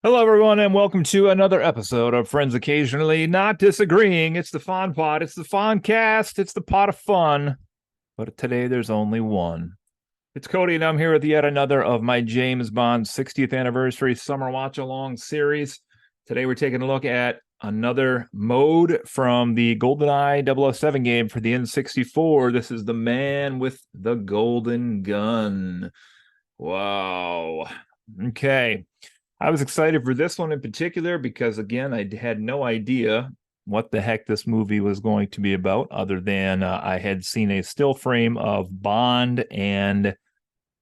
Hello, everyone, and welcome to another episode of Friends Occasionally Not Disagreeing. It's the Fun Pod, it's the Fun Cast, it's the pot of fun. But today there's only one. It's Cody, and I'm here with yet another of my James Bond 60th Anniversary Summer Watch Along series. Today we're taking a look at another mode from the GoldenEye 007 game for the N64. This is The Man with the Golden Gun. Wow. Okay. I was excited for this one in particular because, again, I had no idea what the heck this movie was going to be about, other than I had seen a still frame of Bond and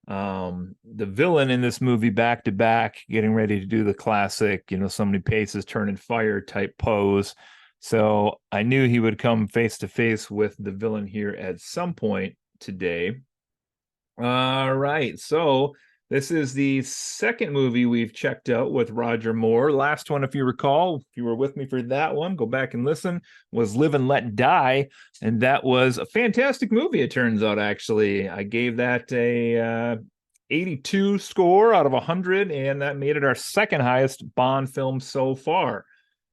the villain in this movie back to back, getting ready to do the classic, so many paces, turning fire type pose. So I knew he would come face to face with the villain here at some point today. All right. So this is the second movie we've checked out with Roger Moore. Last one, if you recall, if you were with me for that one, go back and listen, was Live and Let Die. And that was a fantastic movie, it turns out, actually. I gave that a 82 score out of 100, and that made it our second highest Bond film so far.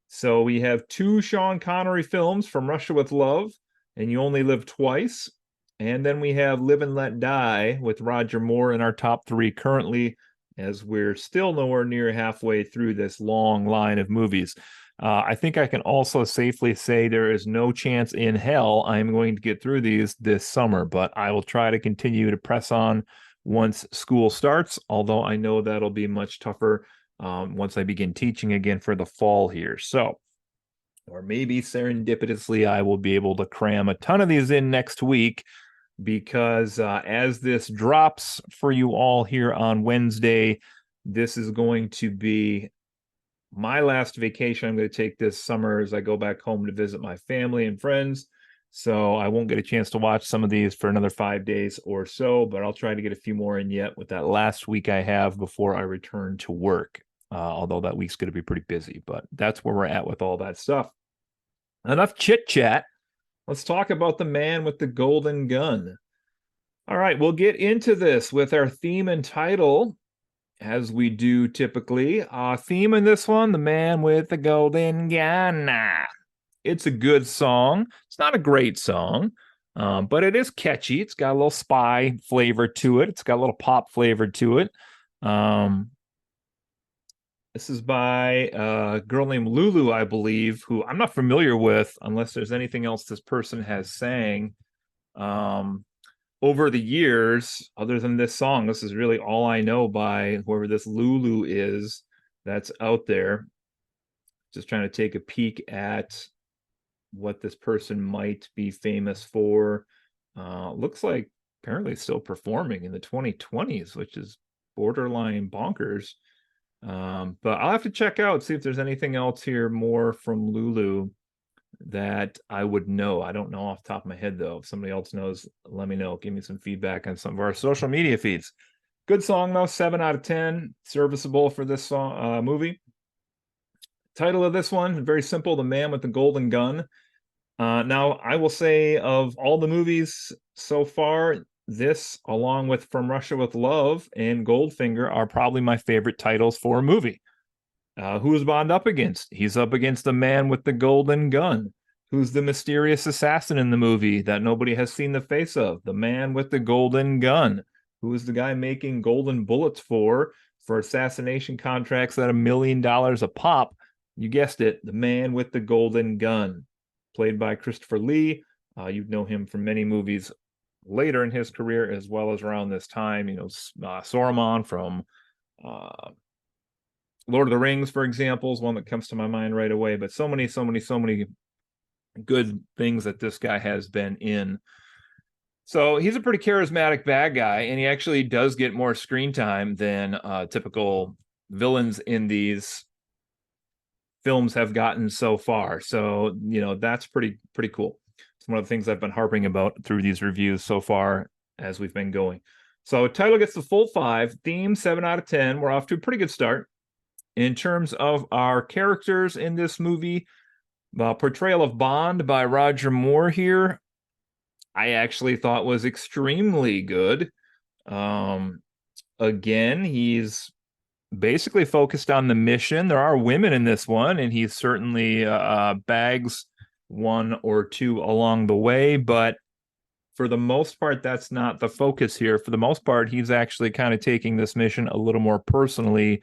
So we have two Sean Connery films, From Russia with Love and You Only Live Twice. And then we have Live and Let Die with Roger Moore in our top three currently, as we're still nowhere near halfway through this long line of movies. I think I can also safely say there is no chance in hell I'm going to get through these this summer, but I will try to continue to press on once school starts, although I know that'll be much tougher once I begin teaching again for the fall here. So, or maybe serendipitously, I will be able to cram a ton of these in next week because as this drops for you all here on Wednesday, this is going to be my last vacation I'm going to take this summer as I go back home to visit my family and friends. So I won't get a chance to watch some of these for another 5 days or so, but I'll try to get a few more in yet with that last week I have before I return to work. Although that week's going to be pretty busy, but that's where we're at with all that stuff. Enough chit chat. Let's talk about The Man with the Golden Gun. All right, we'll get into this with our theme and title, as we do typically. Theme in this one, The Man with the Golden Gun. It's a good song. It's not a great song, but it is catchy. It's got a little spy flavor to it. It's got a little pop flavor to it. This is by a girl named Lulu, I believe, who I'm not familiar with unless there's anything else this person has sang over the years, other than this song. This is really all I know by whoever this Lulu is that's out there. Just trying to take a peek at what this person might be famous for. Looks like apparently still performing in the 2020s, which is borderline bonkers. But I'll have to check out, see if there's anything else here more from Lulu that I would know. I don't know off the top of my head, though. If somebody else knows, let me know. Give me some feedback on some of our social media feeds. Good song, though. 7 out of 10. Serviceable for this song, movie. Title of this one, very simple, The Man with the Golden Gun. Now, I will say of all the movies so far, this, along with From Russia with Love and Goldfinger, are probably my favorite titles for a movie. Who's Bond up against? He's up against the man with the golden gun. Who's the mysterious assassin in the movie that nobody has seen the face of? The man with the golden gun. Who is the guy making golden bullets for assassination contracts at $1 million a pop? You guessed it, the man with the golden gun. Played by Christopher Lee. You'd know him from many movies later in his career, as well as around this time. Saruman from Lord of the Rings, for example, is one that comes to my mind right away. But so many good things that this guy has been in. So he's a pretty charismatic bad guy, and he actually does get more screen time than typical villains in these films have gotten so far. So, that's pretty cool. It's one of the things I've been harping about through these reviews so far as we've been going. So title gets the full 5, theme 7 out of 10. We're off to a pretty good start. In terms of our characters in this movie, portrayal of Bond by Roger Moore here, I actually thought was extremely good. Again, he's basically focused on the mission. There are women in this one, and he certainly bags one or two along the way, but for the most part, that's not the focus here. For the most part, he's actually kind of taking this mission a little more personally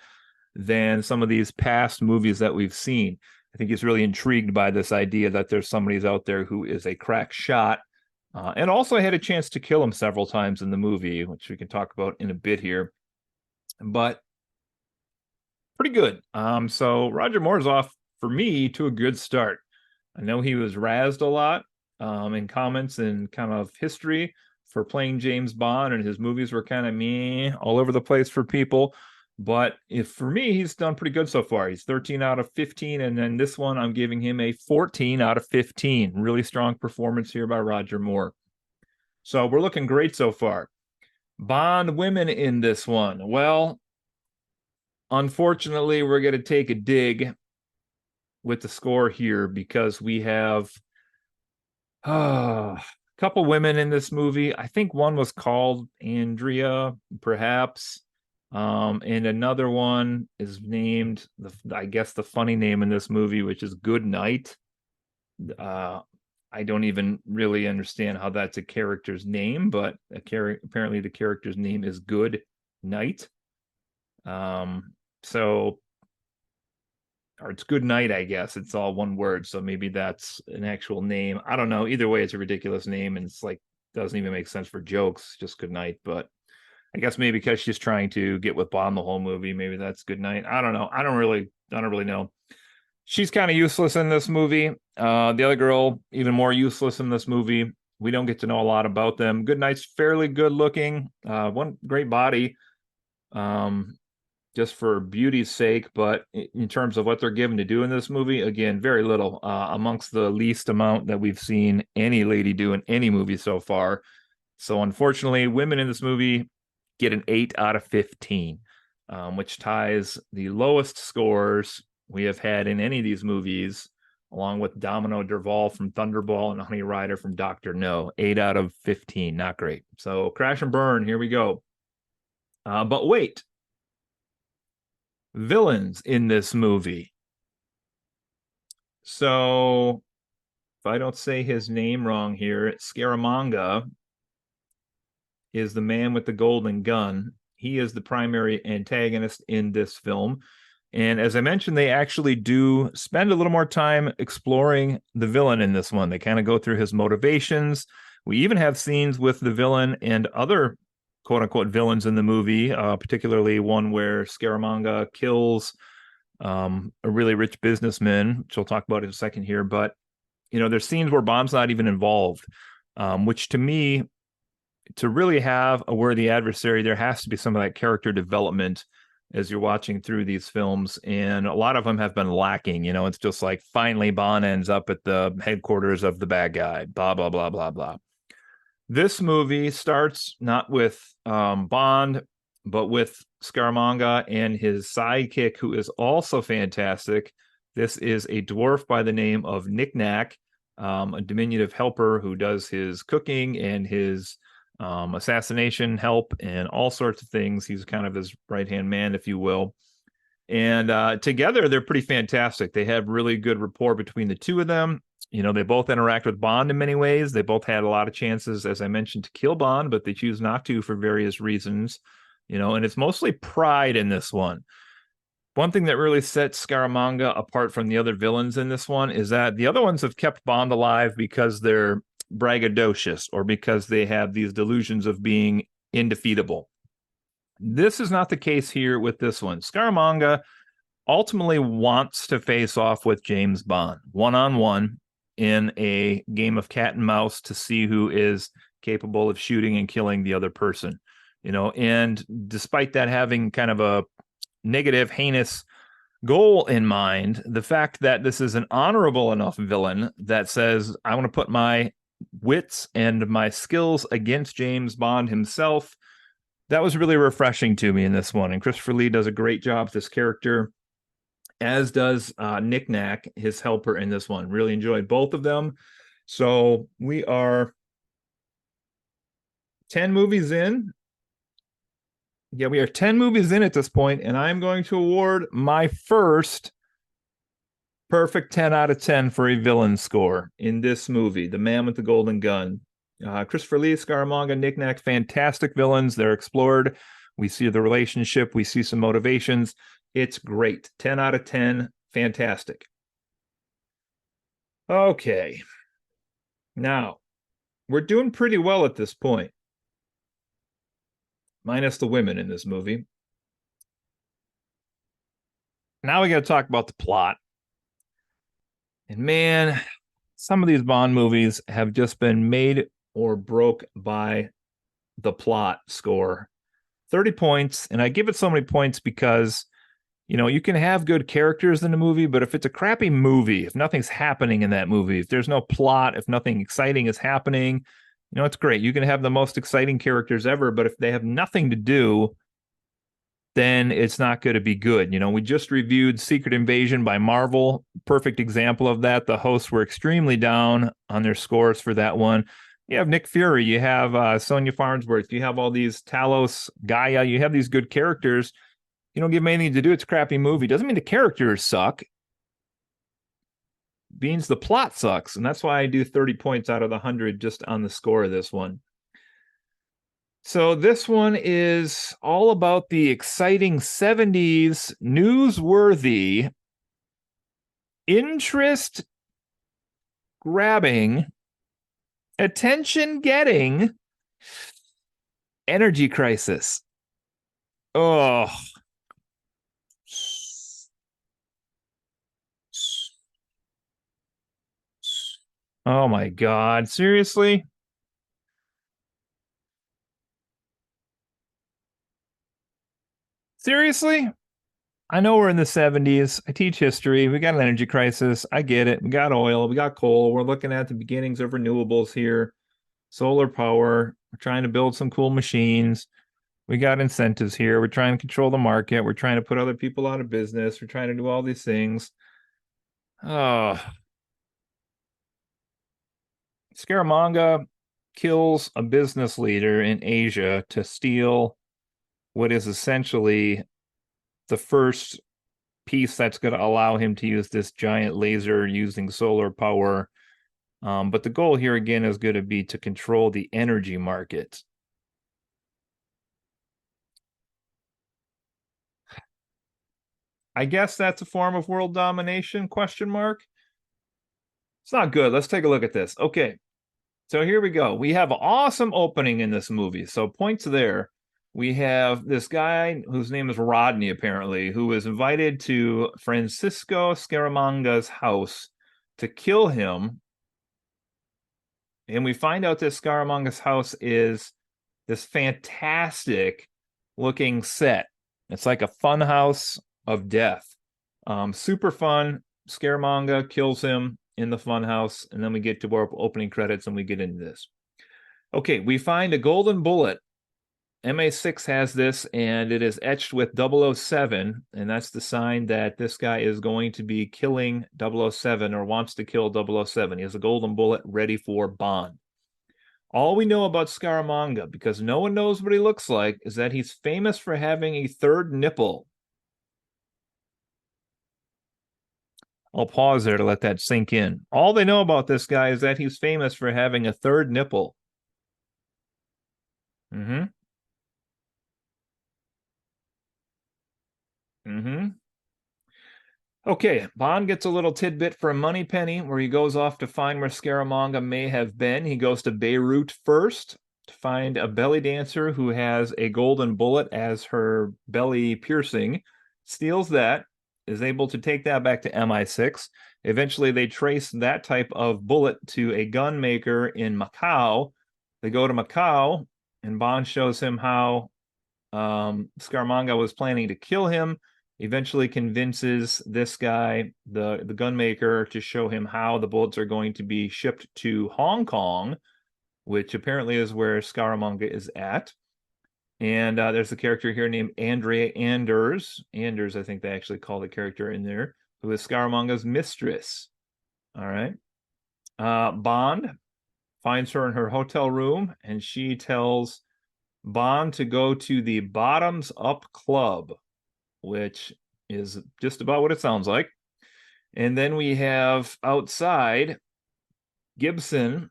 than some of these past movies that we've seen. I think he's really intrigued by this idea that there's somebody out there who is a crack shot, and also had a chance to kill him several times in the movie, which we can talk about in a bit here. But pretty good. So Roger Moore's off for me to a good start. I know he was razzed a lot in comments and kind of history for playing James Bond, and his movies were kind of meh all over the place for people. But if for me, he's done pretty good so far. He's 13 out of 15, and then this one I'm giving him a 14 out of 15. Really strong performance here by Roger Moore. So we're looking great so far. Bond women in this one. Well, unfortunately, we're going to take a dig with the score here because we have a couple women in this movie. I think one was called Andrea, perhaps. And another one is named, I guess, the funny name in this movie, which is Good Night. I don't even really understand how that's a character's name, but apparently the character's name is Good Night. So, or it's Good Night, I guess. It's all one word, so maybe that's an actual name. I don't know. Either way, it's a ridiculous name, and it's like doesn't even make sense for jokes. Just Good Night, but I guess maybe because she's trying to get with Bond the whole movie, maybe that's Good Night. I don't know. I don't really know. She's kind of useless in this movie. The other girl, even more useless in this movie. We don't get to know a lot about them. Good Night's fairly good looking. One great body, just for beauty's sake. But in terms of what they're given to do in this movie, again, very little. Amongst the least amount that we've seen any lady do in any movie so far. So unfortunately, women in this movie get an 8 out of 15, which ties the lowest scores we have had in any of these movies, along with Domino Derval from Thunderball and Honey Rider from Dr. No. 8 out of 15, not great. So crash and burn, here we go. But wait, villains in this movie. So if I don't say his name wrong here, Scaramanga is the man with the golden gun. He is the primary antagonist in this film. And as I mentioned, they actually do spend a little more time exploring the villain in this one. They kind of go through his motivations. We even have scenes with the villain and other quote unquote villains in the movie, particularly one where Scaramanga kills a really rich businessman, which we'll talk about in a second here. But, you know, there's scenes where Bond's not even involved, which to me, to really have a worthy adversary, there has to be some of that character development as you're watching through these films, and a lot of them have been lacking. You know, it's just like finally Bond ends up at the headquarters of the bad guy, blah blah blah blah blah. This movie starts not with Bond, but with Scaramanga and his sidekick, who is also fantastic. This is a dwarf by the name of Knick Knack, a diminutive helper who does his cooking and his assassination help and all sorts of things. He's kind of his right-hand man, if you will. And together, they're pretty fantastic. They have really good rapport between the two of them. You know, they both interact with Bond in many ways. They both had a lot of chances, as I mentioned, to kill Bond, but they choose not to for various reasons. You know, and it's mostly pride in this one. One thing that really sets Scaramanga apart from the other villains in this one is that the other ones have kept Bond alive because they're braggadocious or because they have these delusions of being indefeatable. This is not the case here with this one. Scaramanga ultimately wants to face off with James Bond one-on-one in a game of cat and mouse to see who is capable of shooting and killing the other person. You know, and despite that having kind of a negative, heinous goal in mind, the fact that this is an honorable enough villain that says, I want to put my wits and my skills against James Bond himself, that was really refreshing to me in this one. And Christopher Lee does a great job with this character, as does Knick Knack, his helper in this one. Really enjoyed both of them. So we are 10 movies in. Yeah, we are 10 movies in at this point, and I'm going to award my first perfect 10 out of 10 for a villain score in this movie, The Man with the Golden Gun. Christopher Lee, Scaramanga, Nick Nack, fantastic villains. They're explored. We see the relationship, we see some motivations. It's great. 10 out of 10. Fantastic. Okay. Now, we're doing pretty well at this point, minus the women in this movie. Now we got to talk about the plot. And man, some of these Bond movies have just been made or broke by the plot score. 30 points, and I give it so many points because you can have good characters in a movie, but if it's a crappy movie, if nothing's happening in that movie, if there's no plot, if nothing exciting is happening, it's great. You can have the most exciting characters ever, but if they have nothing to do, then it's not going to be good. We just reviewed Secret Invasion by Marvel. Perfect example of that. The hosts were extremely down on their scores for that one. You have Nick Fury, you have Sonya Farnsworth, you have all these Talos, Gaia, you have these good characters. You don't give them anything to do. It's a crappy movie. Doesn't mean the characters suck. Means the plot sucks. And that's why I do 30 points out of the 100 just on the score of this one. So this one is all about the exciting 70s, newsworthy, interest grabbing, attention getting energy crisis. Oh. Oh my God. Seriously? Seriously? I know we're in the 70s. I teach history. We got an energy crisis. I get it. We got oil. We got coal. We're looking at the beginnings of renewables here. Solar power. We're trying to build some cool machines. We got incentives here. We're trying to control the market. We're trying to put other people out of business. We're trying to do all these things. Oh. Scaramanga kills a business leader in Asia to steal what is essentially the first piece that's going to allow him to use this giant laser using solar power. But the goal here again is going to be to control the energy market. I guess that's a form of world domination, question mark. It's not good. Let's take a look at this. Okay. So here we go. We have an awesome opening in this movie. So points there. We have this guy whose name is Rodney, apparently, who was invited to Francisco Scaramanga's house to kill him. And we find out that Scaramanga's house is this fantastic looking set. It's like a fun house of death. Super fun. Scaramanga kills him in the fun house, and then we get to our opening credits and we get into this. Okay, we find a golden bullet. MA6 has this, and it is etched with 007, and that's the sign that this guy is going to be killing 007 or wants to kill 007. He has a golden bullet ready for Bond. All we know about Scaramanga, because no one knows what he looks like, is that he's famous for having a third nipple. I'll pause there to let that sink in. All they know about this guy is that he's famous for having a third nipple. Mm-hmm. Mm-hmm. Okay, Bond gets a little tidbit for a money penny where he goes off to find where Scaramanga may have been. He goes to Beirut first to find a belly dancer who has a golden bullet as her belly piercing, steals that, is able to take that back to MI6. Eventually, they trace that type of bullet to a gun maker in Macau. They go to Macau, and Bond shows him how Scaramanga was planning to kill him, eventually convinces this guy, the gunmaker, to show him how the bullets are going to be shipped to Hong Kong, which apparently is where Scaramanga is at. And there's a character here named Andrea Anders. Anders, I think they actually call the character in there, who is Scaramanga's mistress. All right. Bond finds her in her hotel room, and she tells Bond to go to the Bottoms Up Club, which is just about what it sounds like. And then we have outside Gibson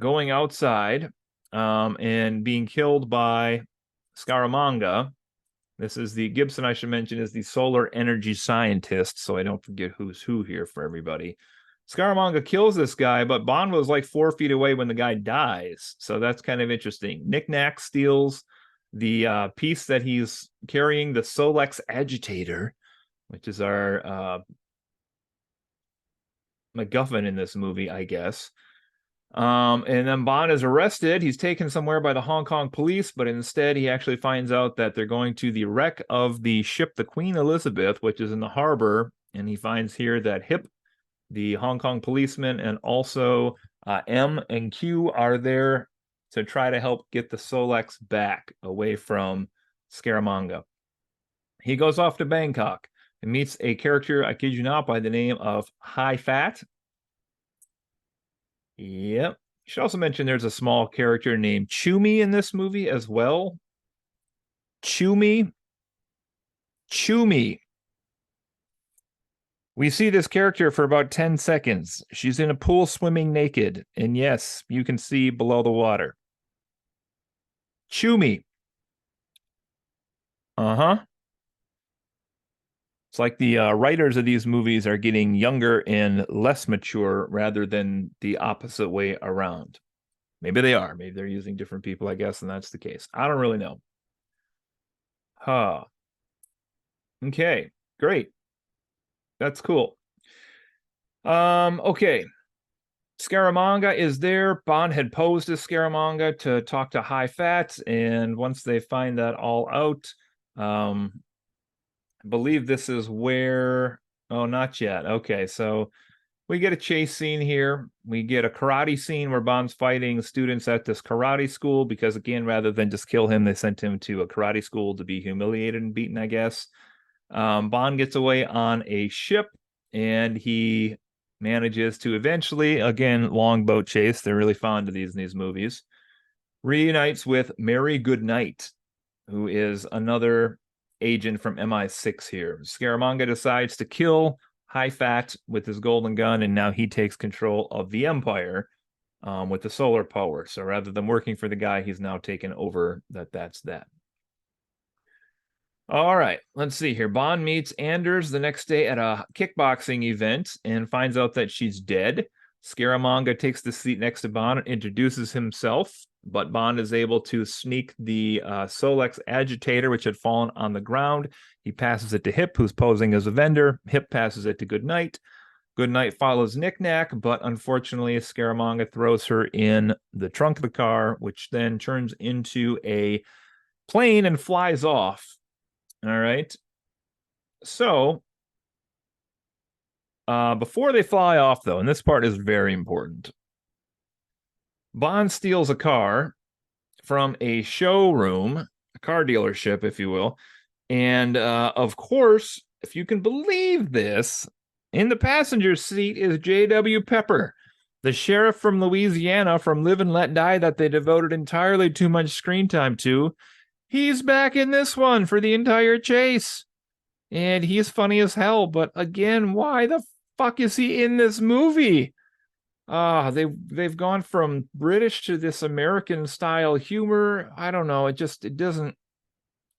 going outside and being killed by Scaramanga. This is the Gibson, I should mention, is the solar energy scientist, so I don't forget who's who here for everybody. Scaramanga kills this guy, but Bond was like 4 feet away when the guy dies, so that's kind of interesting. Knick-Knack steals the piece that he's carrying, the Solex agitator, which is our MacGuffin in this movie, I guess. And then Bond is arrested. He's taken somewhere by the Hong Kong police, but instead he actually finds out that they're going to the wreck of the ship, the Queen Elizabeth, which is in the harbor. And he finds here that Hip, the Hong Kong policeman, and also M and Q are there to try to help get the Solex back away from Scaramanga. He goes off to Bangkok and meets a character, I kid you not, by the name of High Fat. Yep. You should also mention there's a small character named Chumi in this movie as well. Chumi. We see this character for about 10 seconds. She's in a pool swimming naked. And yes, you can see below the water. Chumi. Uh-huh. It's like the writers of these movies are getting younger and less mature rather than the opposite way around. Maybe they are. Maybe they're using different people, I guess, and that's the case. I don't really know. Huh. Okay, great. That's cool. Okay. Scaramanga is there. Bond had posed as Scaramanga to talk to High Fat, and once they find that all out, I believe this is where... Oh, not yet. Okay, so we get a chase scene here. We get a karate scene where Bond's fighting students at this karate school because, again, rather than just kill him, they sent him to a karate school to be humiliated and beaten, I guess. Bond gets away on a ship, and he manages to eventually, again, long boat chase. They're really fond of these in these movies. Reunites with Mary Goodnight, who is another agent from MI6 here. Scaramanga decides to kill High Fat with his golden gun, and now he takes control of the Empire with the solar power. So rather than working for the guy, he's now taken over that's that. All right, let's see here. Bond meets Anders the next day at a kickboxing event and finds out that she's dead. Scaramanga takes the seat next to Bond and introduces himself, but Bond is able to sneak the Solex agitator, which had fallen on the ground. He passes it to Hip, who's posing as a vendor. Hip passes it to Goodnight. Goodnight follows Knick-Knack, but unfortunately, Scaramanga throws her in the trunk of the car, which then turns into a plane and flies off. All right. So, before they fly off, though, and this part is very important, Bond steals a car from a showroom, a car dealership, if you will. And, of course, if you can believe this, in the passenger seat is J.W. Pepper, the sheriff from Louisiana from Live and Let Die that they devoted entirely too much screen time to. He's back in this one for the entire chase. And he's funny as hell. But again, why the fuck is he in this movie? They've gone from British to this American style humor. I don't know. It doesn't.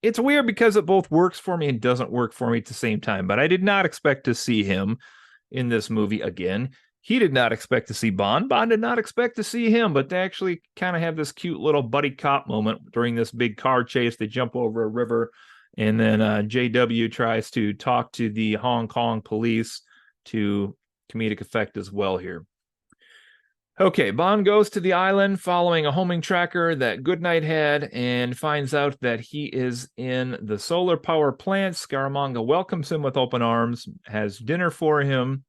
It's weird because it both works for me and doesn't work for me at the same time. But I did not expect to see him in this movie again. He did not expect to see Bond. Bond did not expect to see him, but they actually kind of have this cute little buddy cop moment during this big car chase. They jump over a river, and then JW tries to talk to the Hong Kong police to comedic effect as well here. Okay, Bond goes to the island following a homing tracker that Goodnight had and finds out that he is in the solar power plant. Scaramanga welcomes him with open arms, has dinner for him.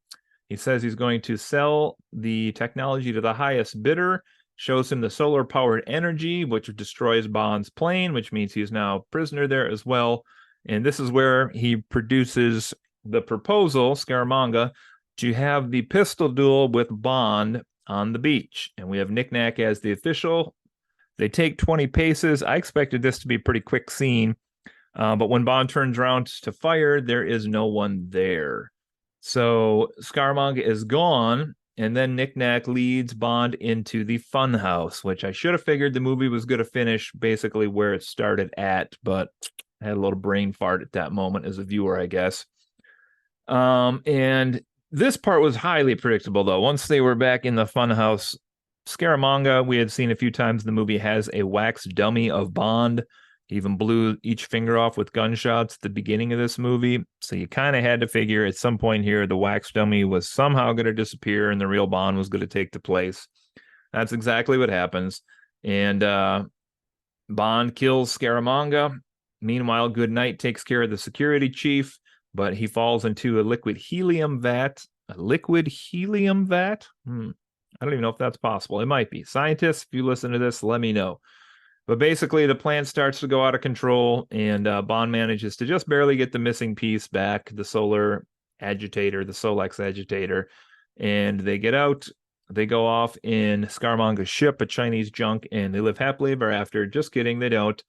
He says he's going to sell the technology to the highest bidder, shows him the solar-powered energy, which destroys Bond's plane, which means he's now prisoner there as well. And this is where he produces the proposal, Scaramanga, to have the pistol duel with Bond on the beach. And we have Knick-Knack as the official. They take 20 paces. I expected this to be a pretty quick scene, but when Bond turns around to fire, there is no one there. So Scaramanga is gone, and then Nick Nack leads Bond into the fun house, which I should have figured the movie was going to finish basically where it started at, but I had a little brain fart at that moment as a viewer, I guess. And this part was highly predictable, though. Once they were back in the funhouse, Scaramanga, we had seen a few times in the movie, has a wax dummy of Bond. He even blew each finger off with gunshots at the beginning of this movie. So you kind of had to figure at some point here the wax dummy was somehow going to disappear and the real Bond was going to take the place. That's exactly what happens. And Bond kills Scaramanga. Meanwhile, Goodnight takes care of the security chief, but he falls into a liquid helium vat. A liquid helium vat? I don't even know if that's possible. It might be. Scientists, if you listen to this, let me know. But basically, the plant starts to go out of control, and Bond manages to just barely get the missing piece back, the solar agitator, the Solex agitator, and they get out. They go off in Scaramanga's ship, a Chinese junk, and they live happily ever after. Just kidding, they don't.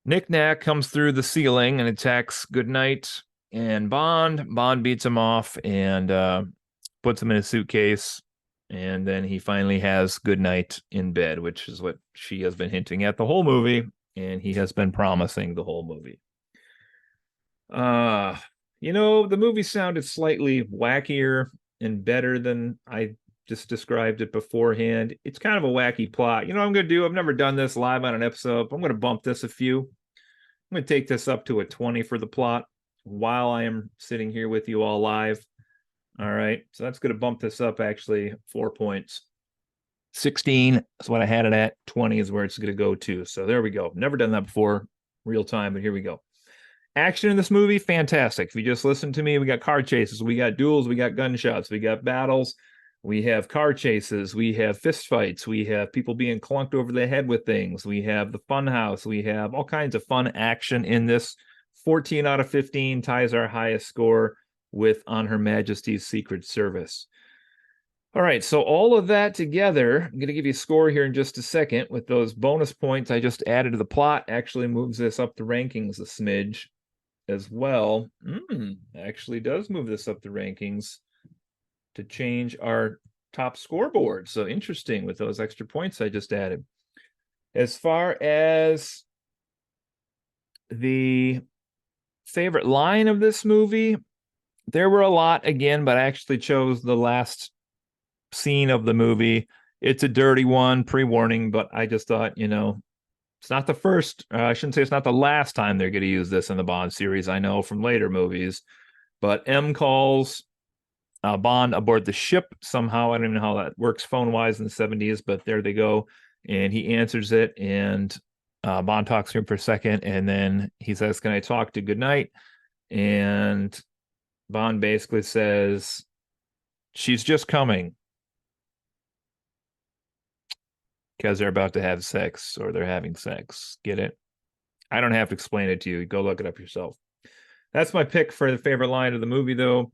Nick Nack comes through the ceiling and attacks Goodnight and Bond. Bond beats him off and puts him in a suitcase. And then he finally has Goodnight in bed, which is what she has been hinting at the whole movie. And he has been promising the whole movie. The movie sounded slightly wackier and better than I just described it beforehand. It's kind of a wacky plot. You know what I'm going to do? I've never done this live on an episode. I'm going to bump this a few. I'm going to take this up to a 20 for the plot while I am sitting here with you all live. All right. So that's going to bump this up actually 4 points. 16 is what I had it at. 20 is where it's going to go to. So there we go. Never done that before, real time, but here we go. Action in this movie, fantastic. If you just listen to me, we got car chases, we got duels, we got gunshots, we got battles, we have car chases, we have fist fights, we have people being clunked over the head with things, we have the fun house, we have all kinds of fun action in this. 14 out of 15 ties our highest score with On Her Majesty's Secret Service. All right, so all of that together, I'm going to give you a score here in just a second. With those bonus points I just added to the plot, actually moves this up the rankings a smidge as well. Actually does move this up the rankings to change our top scoreboard. So interesting with those extra points I just added. As far as the favorite line of this movie, there were a lot again, but I actually chose the last scene of the movie. It's a dirty one, pre-warning, but I just thought, it's not the first, I shouldn't say it's not the last time they're going to use this in the Bond series. I know from later movies, but M calls Bond aboard the ship somehow. I don't even know how that works phone-wise in the 70s, but there they go. And he answers it, and Bond talks to him for a second, and then he says, "Can I talk to Goodnight?" And Bond basically says, "She's just coming." Because they're about to have sex or they're having sex. Get it? I don't have to explain it to you. Go look it up yourself. That's my pick for the favorite line of the movie, though.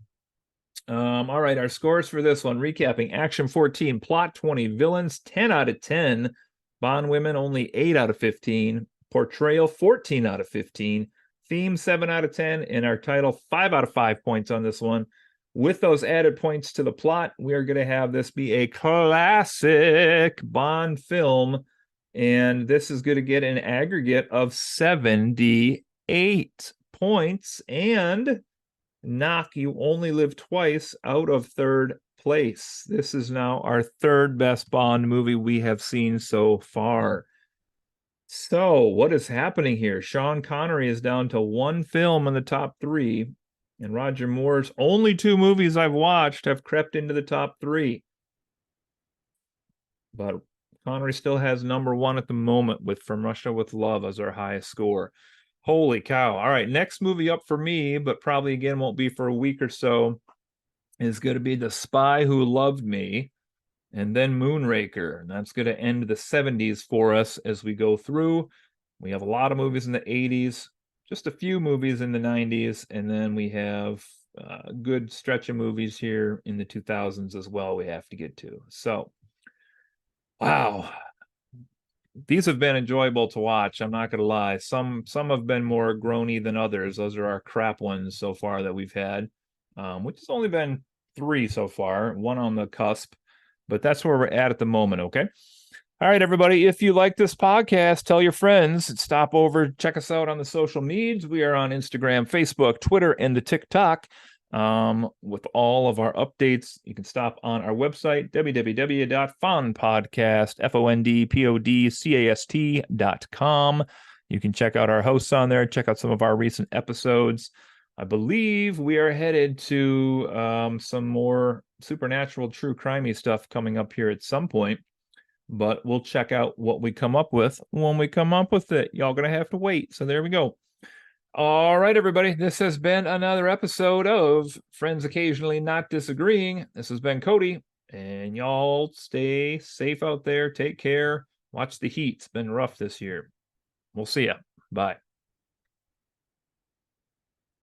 All right, our scores for this one. Recapping: action 14, plot 20, villains 10 out of 10, Bond women only 8 out of 15, portrayal 14 out of 15, theme 7 out of 10, and our title 5 out of 5 points on this one. With those added points to the plot, we are going to have this be a classic Bond film, and this is going to get an aggregate of 78 points and knock You Only Live Twice out of third place. This is now our third best Bond movie we have seen so far. So, what is happening here? Sean Connery is down to one film in the top 3. And Roger Moore's only 2 movies I've watched have crept into the top 3. But Connery still has number 1 at the moment with From Russia with Love as our highest score. Holy cow. All right, next movie up for me, but probably again won't be for a week or so, is going to be The Spy Who Loved Me, and then Moonraker. And that's going to end the 70s for us as we go through. We have a lot of movies in the 80s. Just a few movies in the 90s, and then we have a good stretch of movies here in the 2000s as well we have to get to. So, wow. these have been enjoyable to watch. I'm not gonna lie. Some have been more groany than others. Those are our crap ones so far that we've had, which has only been 3 so far, one on the cusp, but that's where we're at the moment. Okay. All right, everybody. If you like this podcast, tell your friends. Stop over, check us out on the social medias. We are on Instagram, Facebook, Twitter, and the TikTok. With all of our updates, you can stop on our website, www.fondpodcast.com. You can check out our hosts on there, check out some of our recent episodes. I believe we are headed to some more supernatural, true crimey stuff coming up here at some point, but we'll check out what we come up with when we come up with it. Y'all gonna have to wait. So there we go. All right, everybody. This has been another episode of Friends Occasionally Not Disagreeing. This has been Cody, and y'all stay safe out there. Take care. Watch the heat. It's been rough this year. We'll see ya. Bye.